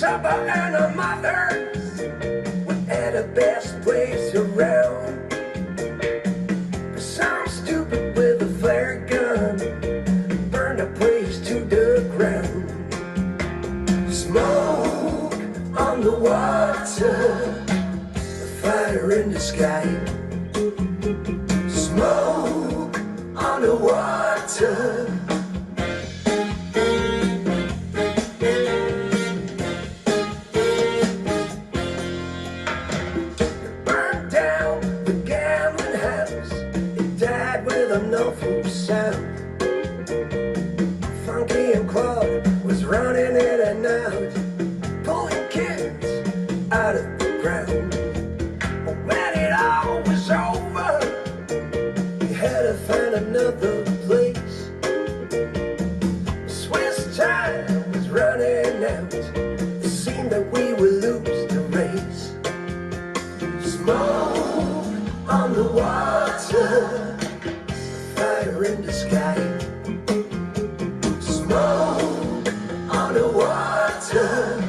supper and a mother at the best place around. Some stupid with a flare gun burned the place to the ground. Smoke on the water, fire in the sky. Smoke on the water. Burned down the gambling house. It died with an awful sound. Funky and Claude was running in and out, pulling kids out of the ground. But when it all was over, we had to find another place. Swiss time was running out. It seemed that we would lose the race. Smoke on the water, fire in the sky. Smoke on the water.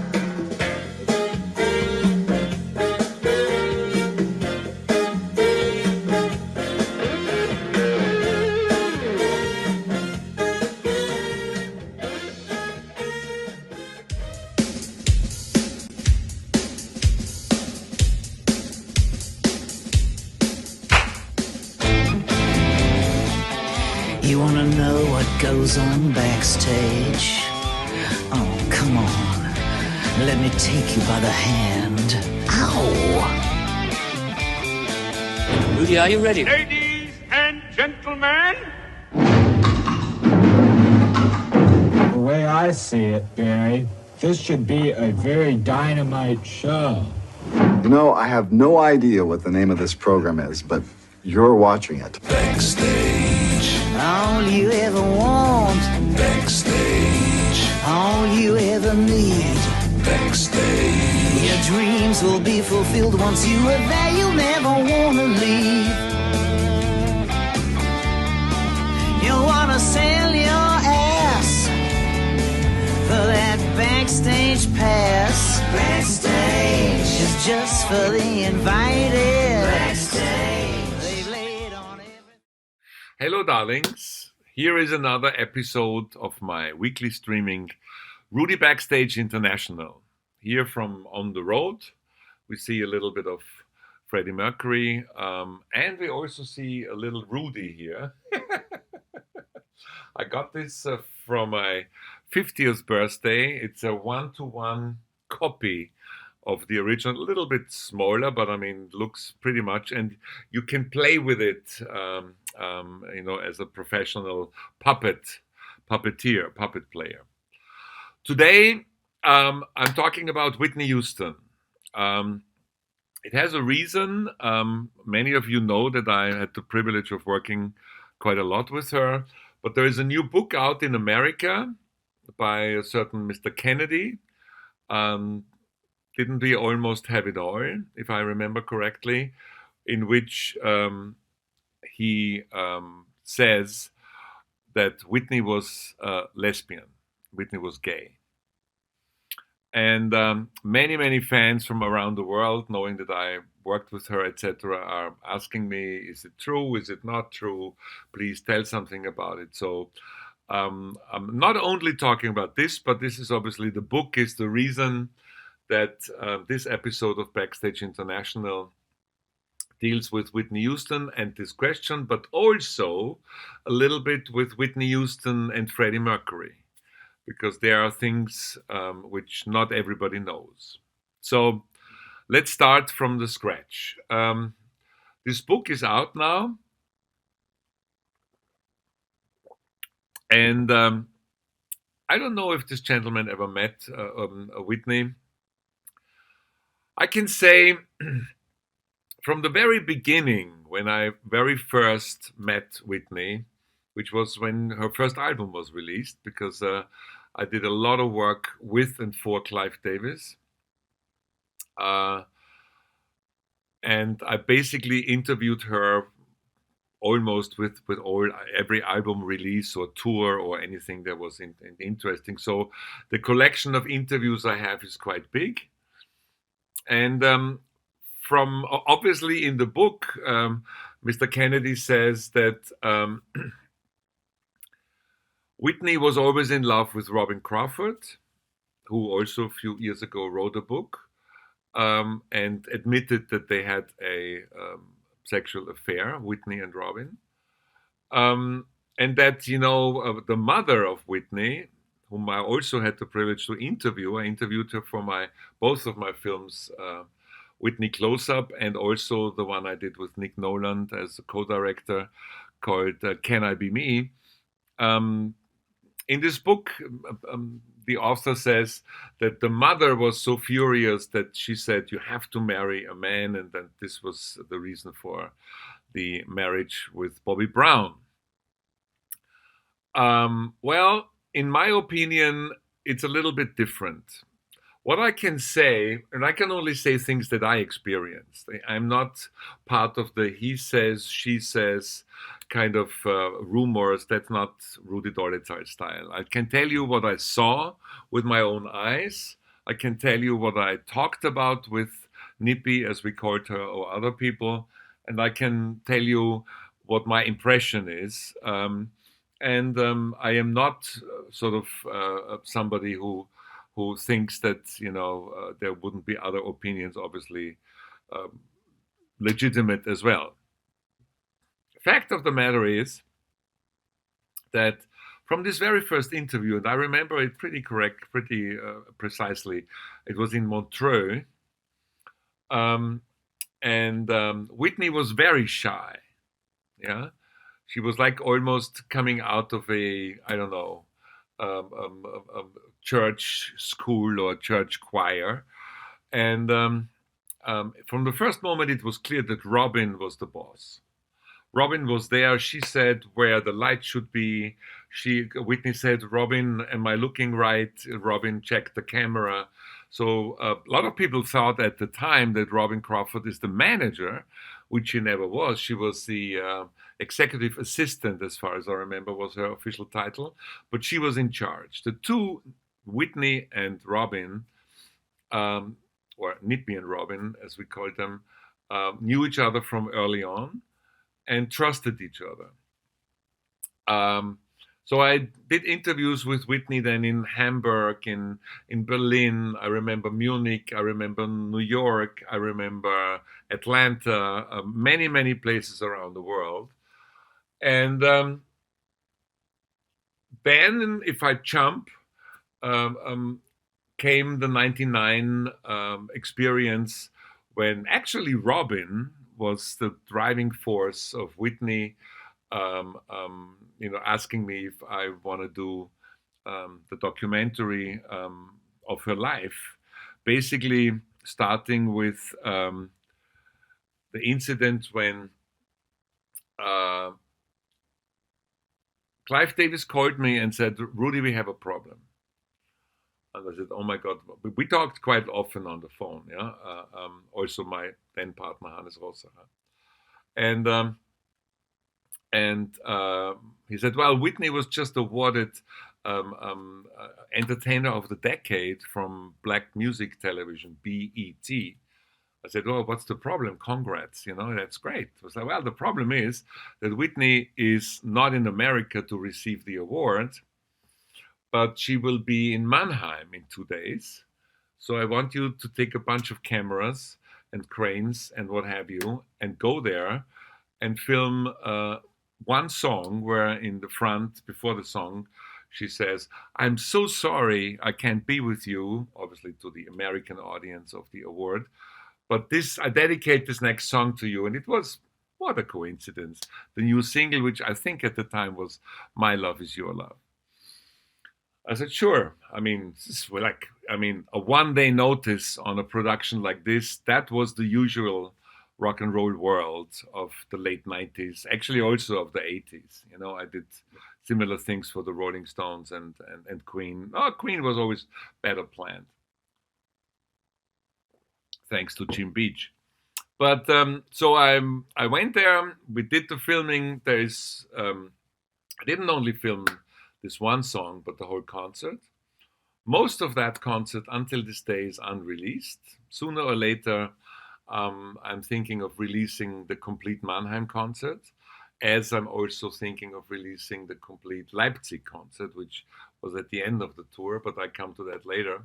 You wanna know what goes on backstage? Oh, come on. Let me take you by the hand. Ow! Rudy, are you ready? Ladies and gentlemen, The way I see it, Barry, this should be a very dynamite show. You know, I have no idea what the name of this program is, but you're watching it. Backstage, All you ever want, backstage, all you ever need. backstage. Your dreams will be fulfilled once you are there. You'll never wanna leave. You wanna sell your ass for that backstage pass. Backstage is just for the invited. Backstage, they've laid on everything. Hello, darlings. Here is another episode of my weekly streaming, Rudy Backstage International. Here from on the road, we see a little bit of Freddie Mercury, and we also see a little Rudy here. I got this from my 50th birthday. It's a one-to-one copy of the original, a little bit smaller, but I mean, looks pretty much, and you can play with it, as a professional puppet player. Today, I'm talking about Whitney Houston. It has a reason. Many of you know that I had the privilege of working quite a lot with her, but there is a new book out in America by a certain Mr. Kennedy. Didn't we almost have it all, if I remember correctly, in which he says that Whitney was lesbian, Whitney was gay. And many fans from around the world, knowing that I worked with her, etc., are asking me, is it true? Is it not true? Please tell something about it. So I'm not only talking about this, but this is obviously, the book is the reason that this episode of Backstage International deals with Whitney Houston and this question, but also a little bit with Whitney Houston and Freddie Mercury, because there are things which not everybody knows. So let's start from the scratch. This book is out now, and I don't know if this gentleman ever met Whitney. I can say from the very beginning, when I very first met Whitney, which was when her first album was released, because I did a lot of work with and for Clive Davis. And I basically interviewed her almost with every album release or tour or anything that was interesting. So the collection of interviews I have is quite big. And from obviously in the book, Mr. Kennedy says that Whitney was always in love with Robin Crawford, who also a few years ago wrote a book and admitted that they had a sexual affair, Whitney and Robin. And that, you know, the mother of Whitney, whom I also had the privilege to interview, I interviewed her for both of my films, Whitney Close-Up, and also the one I did with Nick Noland as a co-director called Can I Be Me? In this book, the author says that the mother was so furious that she said, you have to marry a man, and that this was the reason for the marriage with Bobby Brown. Well, in my opinion, it's a little bit different. What I can say, and I can only say things that I experienced. I'm not part of the he says, she says kind of rumors. That's not Rudi Dolezal style. I can tell you what I saw with my own eyes. I can tell you what I talked about with Nippy, as we called her, or other people. And I can tell you what my impression is. And I am not sort of somebody who thinks that, you know, there wouldn't be other opinions, obviously legitimate as well. Fact of the matter is that from this very first interview, and I remember it pretty precisely, it was in Montreux, and Whitney was very shy. Yeah, she was like almost coming out of a, I don't know, a church school or church choir. And from the first moment, it was clear that Robin was the boss. Robin was there. She said where the light should be. Whitney said, Robin, am I looking right? Robin checked the camera. So a lot of people thought at the time that Robin Crawford is the manager, which she never was. She was the executive assistant, as far as I remember, was her official title. But she was in charge. The two, Whitney and Robin, or Nippy and Robin, as we called them, knew each other from early on and trusted each other. So I did interviews with Whitney then in Hamburg, in Berlin, I remember Munich, I remember New York, I remember Atlanta, many, many places around the world. And then, if I jump, came the 99 experience when actually Robin was the driving force of Whitney, you know, asking me if I want to do the documentary of her life, basically starting with the incident when Clive Davis called me and said, Rudi, we have a problem. And I said, oh my God, we talked quite often on the phone, yeah. Also my then partner, Hannes Rosser. And he said, well, Whitney was just awarded Entertainer of the Decade from Black Music Television, BET. I said, oh, what's the problem? Congrats, you know, that's great. I was like, well, the problem is that Whitney is not in America to receive the award, but she will be in Mannheim in 2 days. So I want you to take a bunch of cameras and cranes and what have you, and go there and film one song where in the front, before the song, she says, I'm so sorry I can't be with you, obviously to the American audience of the award, but I dedicate this next song to you. And it was, what a coincidence, the new single, which I think at the time was My Love Is Your Love. I said, sure. I mean, a one-day notice on a production like this, that was the usual rock and roll world of the late 90s, actually also of the 80s. You know, I did similar things for the Rolling Stones and Queen. Oh, Queen was always better planned, thanks to Jim Beach. But so I went there. We did the filming. I didn't only film this one song, but the whole concert. Most of that concert until this day is unreleased. Sooner or later, I'm thinking of releasing the complete Mannheim concert, as I'm also thinking of releasing the complete Leipzig concert, which was at the end of the tour, but I come to that later.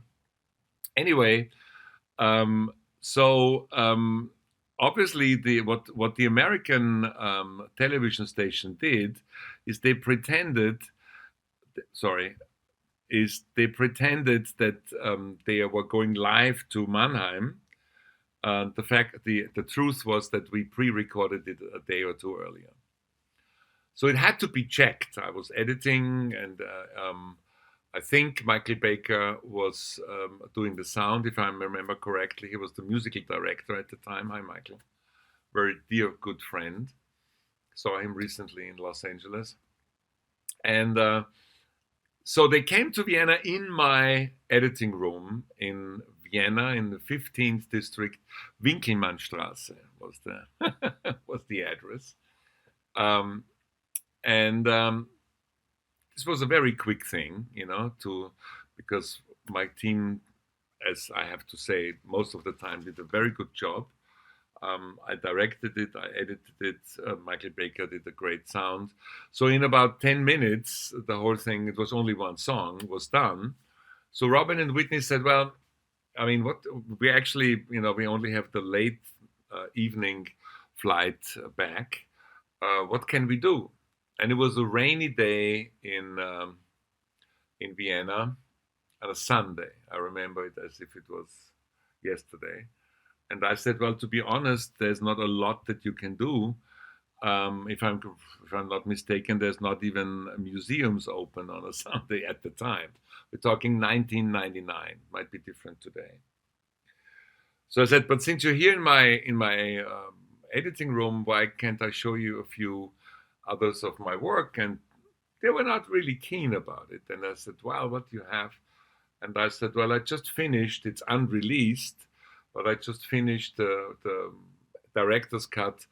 Anyway, obviously what the American television station did is they pretended that they were going live to Mannheim. The truth was that we pre-recorded it a day or two earlier, so it had to be checked. I was editing, and I think Michael Baker was doing the sound, if I remember correctly. He was the musical director at the time. Hi, Michael. Very dear, good friend. Saw him recently in Los Angeles. And so they came to Vienna in my editing room in Vienna, in the 15th district. Winkelmannstraße was the address. This was a very quick thing, because my team, as I have to say, most of the time did a very good job. I directed it, I edited it, Michael Baker did a great sound. So in about 10 minutes, the whole thing, it was only one song, was done. So Robin and Whitney said, well, I mean, we actually, we only have the late evening flight back. What can we do? And it was a rainy day in Vienna on a Sunday. I remember it as if it was yesterday. And I said, well, to be honest, there's not a lot that you can do. If I'm not mistaken, there's not even museums open on a Sunday at the time. We're talking 1999. Might be different today. So I said, but since you're here in my editing room, why can't I show you a few others of my work? And they were not really keen about it. And I said, well, what do you have? And I said, well, I just finished, it's unreleased, but I just finished the director's cut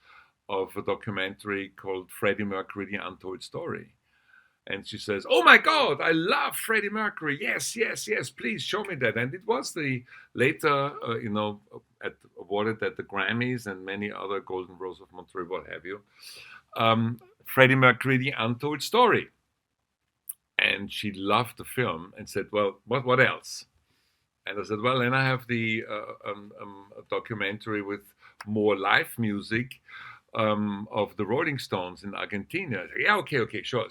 of a documentary called Freddie Mercury, The Untold Story. And she says, oh my God, I love Freddie Mercury. Yes, please show me that. And it was the later, awarded at the Grammys and many other Golden Rose of Montreux, what have you. Freddie Mercury, The Untold Story. And she loved the film and said, well, what else? And I said, well, then I have the documentary with more live music of the Rolling Stones in Argentina. I said, yeah, okay, sure.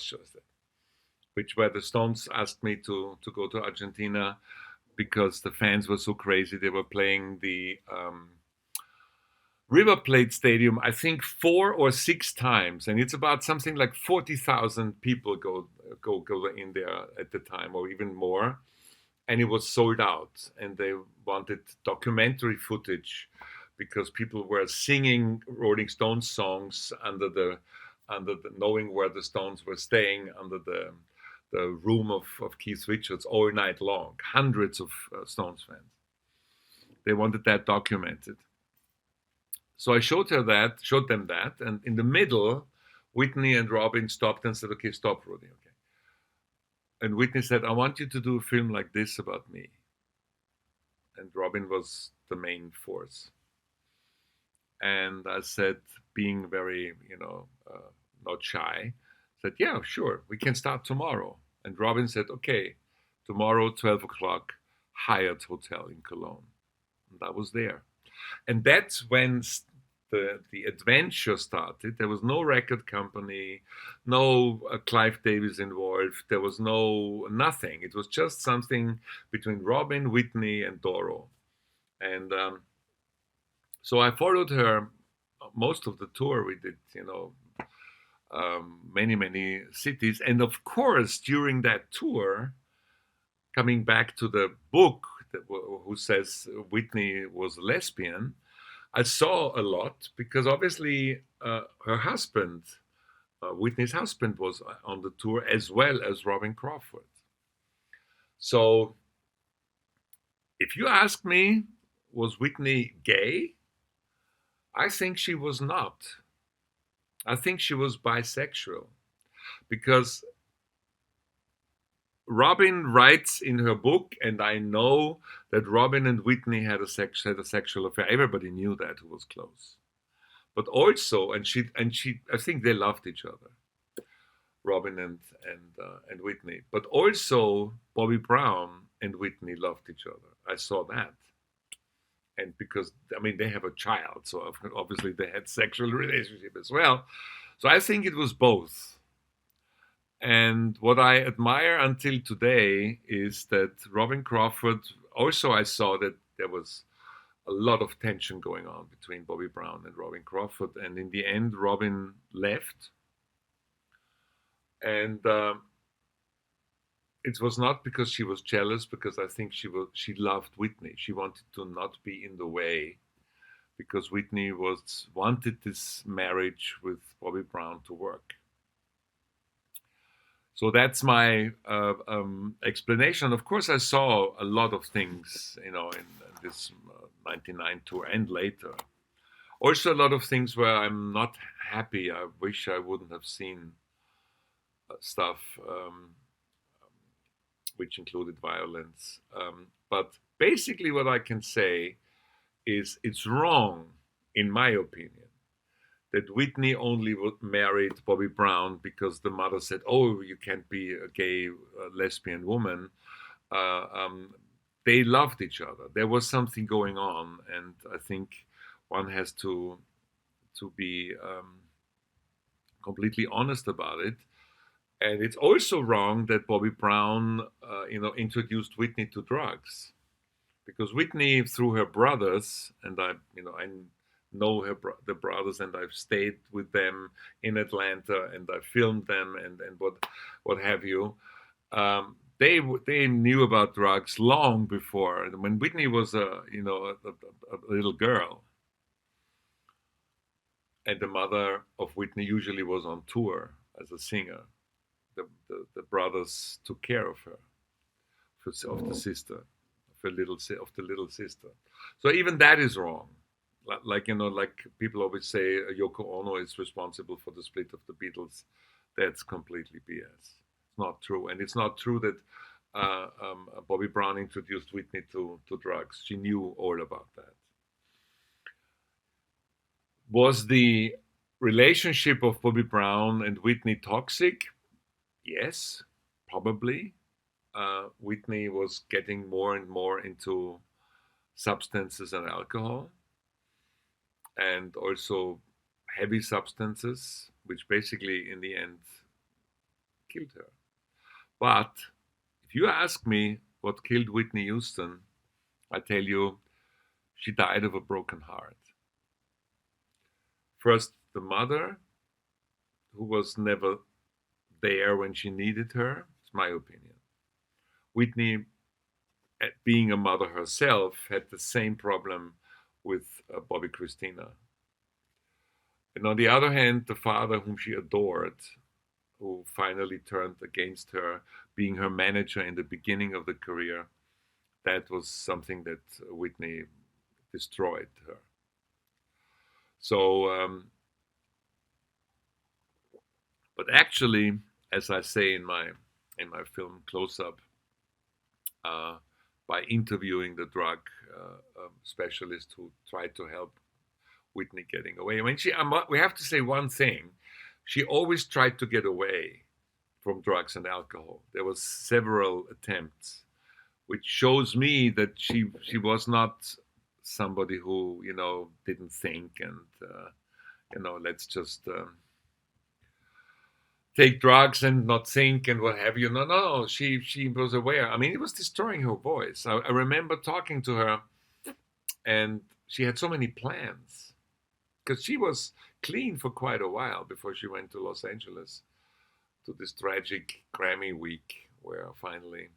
Where the Stones asked me to go to Argentina because the fans were so crazy. They were playing the River Plate Stadium, I think 4 or 6 times, and it's about something like 40,000 people go in there at the time, or even more. And it was sold out, and they wanted documentary footage because people were singing Rolling Stones songs under the knowing where the Stones were staying under the room of Keith Richards all night long. Hundreds of Stones fans. They wanted that documented. So I showed them that, and in the middle, Whitney and Robin stopped and said, "Okay, stop, Rudi." Okay. And Whitney said, "I want you to do a film like this about me." And Robin was the main force. And I said, being very, not shy, said, "Yeah, sure, we can start tomorrow." And Robin said, "Okay, tomorrow, 12 o'clock, Hyatt Hotel in Cologne." And I was there. And that's when the adventure started. There was no record company, no Clive Davis involved. There was nothing. It was just something between Robin, Whitney, and Doro. And so I followed her most of the tour. We did, many cities. And of course, during that tour, coming back to the book who says Whitney was a lesbian, I saw a lot because obviously her husband, Whitney's husband, was on the tour as well as Robin Crawford. So if you ask me, was Whitney gay? I think she was not. I think she was bisexual because Robin writes in her book, and I know that Robin and Whitney had a sexual affair. Everybody knew that who was close. But also, and she, I think they loved each other, Robin and Whitney. But also, Bobby Brown and Whitney loved each other. I saw that, and because I mean they have a child, so obviously they had sexual relationship as well. So I think it was both. And what I admire until today is that Robin Crawford. Also, I saw that there was a lot of tension going on between Bobby Brown and Robin Crawford, and in the end, Robin left. And it was not because she was jealous, because I think she loved Whitney. She wanted to not be in the way, because Whitney wanted this marriage with Bobby Brown to work. So that's my explanation. Of course, I saw a lot of things, in this '99 tour and later. Also, a lot of things where I'm not happy. I wish I wouldn't have seen stuff which included violence. But basically, what I can say is it's wrong, in my opinion, that Whitney only married Bobby Brown because the mother said, "Oh, you can't be a gay lesbian woman." They loved each other. There was something going on, and I think one has to be completely honest about it. And it's also wrong that Bobby Brown, introduced Whitney to drugs, because Whitney, through her brothers, and I know the brothers, and I've stayed with them in Atlanta, and I filmed them, and what have you. They knew about drugs long before. When Whitney was a little girl, and the mother of Whitney usually was on tour as a singer, the brothers took care of her, of the sister, of the little sister. So even that is wrong. Like people always say, Yoko Ono is responsible for the split of the Beatles. That's completely BS. It's not true, and it's not true that Bobby Brown introduced Whitney to drugs. She knew all about that. Was the relationship of Bobby Brown and Whitney toxic? Yes, probably. Whitney was getting more and more into substances and alcohol, and also heavy substances, which basically in the end killed her. But if you ask me what killed Whitney Houston, I tell you, she died of a broken heart. First, the mother, who was never there when she needed her. It's my opinion. Whitney, being a mother herself, had the same problem with Bobby Christina. And on the other hand, the father whom she adored, who finally turned against her, being her manager in the beginning of the career, that was something that Whitney destroyed her. So, but actually, as I say in my film Close Up, by interviewing the drug specialist who tried to help Whitney getting away. I mean, we have to say one thing. She always tried to get away from drugs and alcohol. There was several attempts, which shows me that she was not somebody who, didn't think and, let's just take drugs and not think and what have you. No, she was aware. I mean, it was destroying her voice. I remember talking to her, and she had so many plans, because she was clean for quite a while before she went to Los Angeles to this tragic Grammy week where finally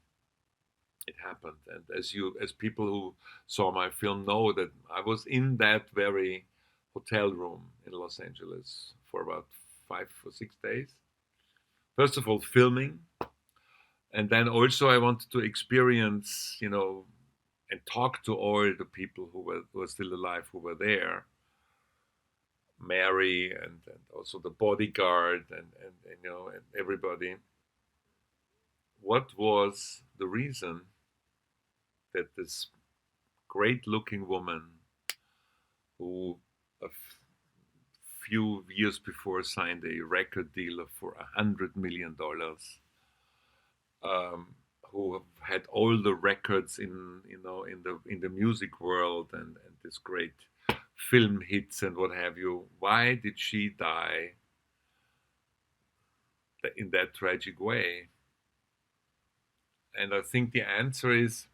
it happened. And as people who saw my film know, that I was in that very hotel room in Los Angeles for about 5 or 6 days. First of all, filming, and then also I wanted to experience, and talk to all the people who were still alive, who were there. Mary and also the bodyguard and everybody. What was the reason that this great-looking woman, who a few years before signed a record deal for $100 million, who had all the records in the music world and this great film hits and what have you, why did she die in that tragic way? And I think the answer is,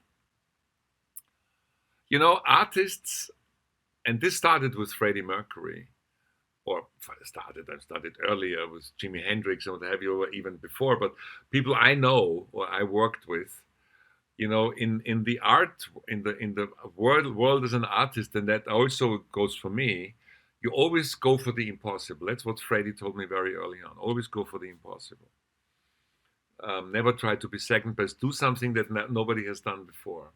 artists, and this started with Freddie Mercury, or I started earlier with Jimi Hendrix and what have you, even before, but people I know or I worked with, in the art, in the world as an artist, and that also goes for me, you always go for the impossible. That's what Freddie told me very early on. Always go for the impossible. Never try to be second best. Do something that nobody has done before.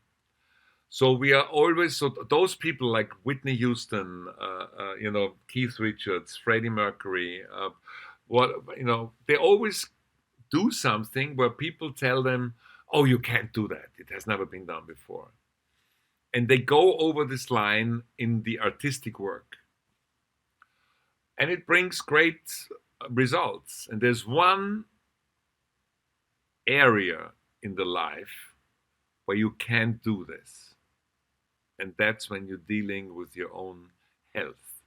So we are always, those people like Whitney Houston, Keith Richards, Freddie Mercury, they always do something where people tell them, oh, you can't do that. It has never been done before. And they go over this line in the artistic work. And it brings great results. And there's one area in the life where you can't do this. And that's when you're dealing with your own health.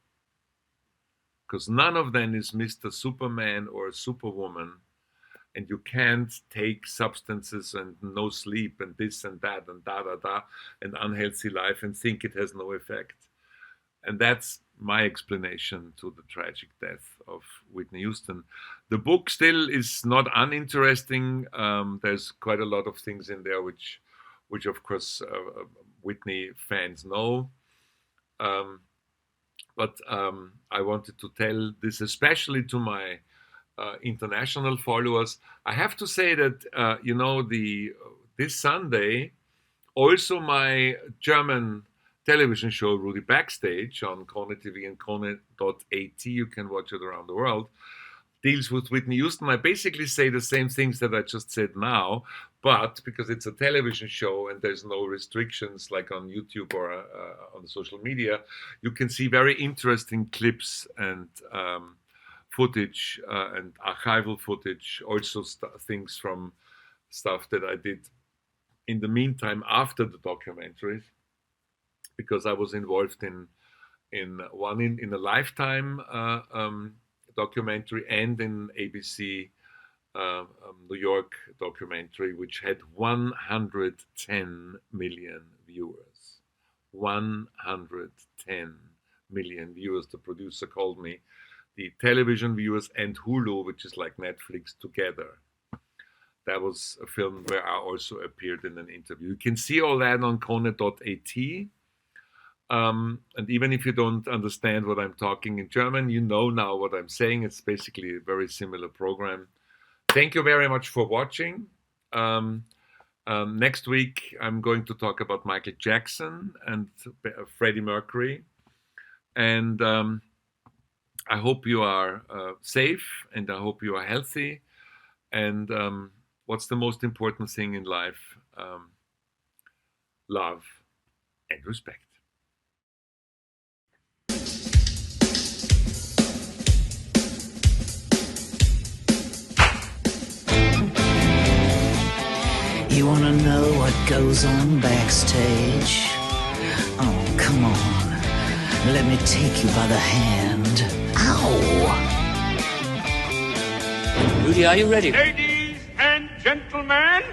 Because none of them is Mr. Superman or Superwoman, and you can't take substances and no sleep and this and that and and unhealthy life and think it has no effect. And that's my explanation to the tragic death of Whitney Houston. The book still is not uninteresting. There's quite a lot of things in there which of course Whitney fans know. But I wanted to tell this especially to my international followers. I have to say that this Sunday, also my German television show RUDI Backstage on Kone TV and Kone.at, you can watch it around the world, deals with Whitney Houston. I basically say the same things that I just said now, but because it's a television show and there's no restrictions like on YouTube or on social media, you can see very interesting clips and footage and archival footage, also things from stuff that I did in the meantime after the documentaries, because I was involved in a Lifetime documentary and in ABC New York documentary, which had 110 million viewers. 110 million viewers. The producer called me. The television viewers and Hulu, which is like Netflix, together. That was a film where I also appeared in an interview. You can see all that on Kone.at. And even if you don't understand what I'm talking in German, you know now what I'm saying. It's basically a very similar program. Thank you very much for watching. Next week, I'm going to talk about Michael Jackson and Freddie Mercury. And I hope you are safe, and I hope you are healthy. And what's the most important thing in life? Love and respect. You wanna know what goes on backstage? Oh, come on. Let me take you by the hand. Ow! Rudy, are you ready? Ladies and gentlemen,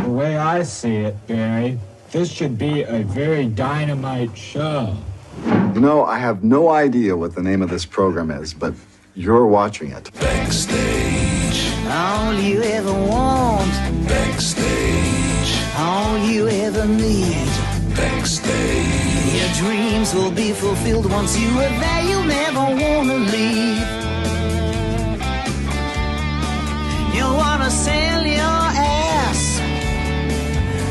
The way I see it, Barry, this should be a very dynamite show. I have no idea what the name of this program is, but you're watching it. Backstage. All you ever want. Backstage. All you ever need. Backstage. Your dreams will be fulfilled once you are there. You'll never want to leave. You want to sell your ass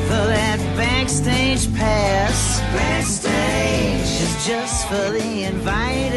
for that backstage pass. Backstage is just for the invited.